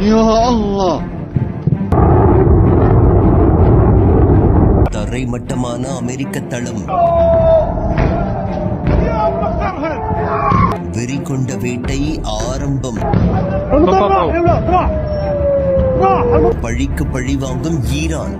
Ya Allah. தரைமட்டமான அமெரிக்க தளம். வெறி கொண்ட வேட்டை ஆரம்பம். பழிக்கு பழி வாங்கும் ஈரான்.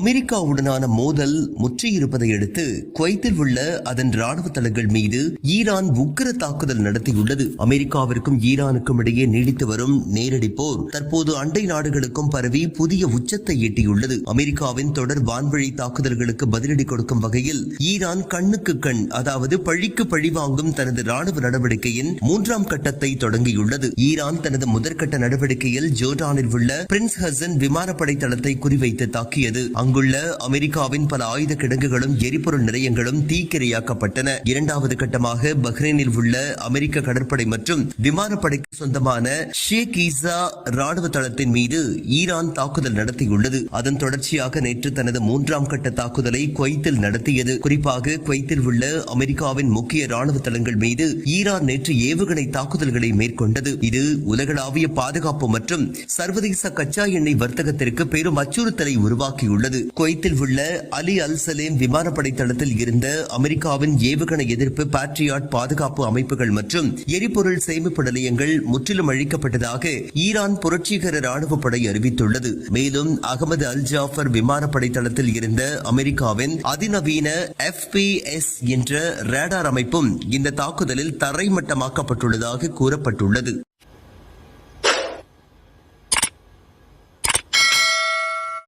அமெரிக்காவுடனான மோதல் முற்றியிருப்பதை அடுத்து குவைத்தில் உள்ள அதன் ராணுவ தளங்கள் மீது ஈரான் உக்கிர தாக்குதல் நடத்தியுள்ளது. அமெரிக்காவிற்கும் ஈரானுக்கும் இடையே நீடித்து வரும் நேரடி போர் தற்போது அண்டை நாடுகளுக்கும் பரவி புதிய உச்சத்தை எட்டியுள்ளது. அமெரிக்காவின் தொடர் வான்வழி தாக்குதல்களுக்கு பதிலடி கொடுக்கும் வகையில் ஈரான் கண்ணுக்கு கண், அதாவது பழிக்கு பழி வாங்கும் தனது ராணுவ நடவடிக்கையின் 3ஆம் கட்டத்தை தொடங்கியுள்ளது. ஈரான் தனது முதற்கட்ட நடவடிக்கையில் ஜோர்டானில் உள்ள பிரின்ஸ் ஹசன் விமானப்படை தளத்தை குறிவைத்து தாக்கியது. அங்குள்ள அமெரிக்காவின் பல ஆயுத கிடங்குகளும் எரிபொருள் நிலையங்களும் தீக்கிரையாக்கப்பட்டன. 2வது கட்டமாக பஹ்ரைனில் உள்ள அமெரிக்க கடற்படை மற்றும் விமானப்படைக்கு சொந்தமான ஷேக் ஈசா ராணுவ தளத்தின் மீது ஈரான் தாக்குதல் நடத்தியுள்ளது. அதன் தொடர்ச்சியாக நேற்று தனது 3ஆம் கட்ட தாக்குதலை குவைத்தில் நடத்தியது. குறிப்பாக குவைத்தில் உள்ள அமெரிக்காவின் முக்கிய ராணுவ தளங்கள் மீது ஈரான் நேற்று ஏவுகணை தாக்குதல்களை மேற்கொண்டது. இது உலகளாவிய பாதுகாப்பு மற்றும் சர்வதேச கச்சா எண்ணெய் வர்த்தகத்திற்கு பெரும் அச்சுறுத்தலை உருவாக்கியுள்ளது. குவைத்தில் உள்ள அலி அல் சலேம் விமானப்படை தளத்தில் இருந்த அமெரிக்காவின் ஏவுகணை எதிர்ப்பு பேட்ரியாட் பாதுகாப்பு அமைப்புகள் மற்றும் எரிபொருள் சேமிப்பு நிலையங்கள் முற்றிலும் அழிக்கப்பட்டதாக ஈரான் புரட்சிகர ராணுவ படை அறிவித்துள்ளது. மேலும் அகமது அல் ஜாஃபர் விமானப்படை தளத்தில் இருந்த அமெரிக்காவின் அதிநவீன FPS என்ற ரேடார் அமைப்பும் இந்த தாக்குதலில் தரைமட்டமாக்கப்பட்டுள்ளதாக கூறப்பட்டுள்ளது.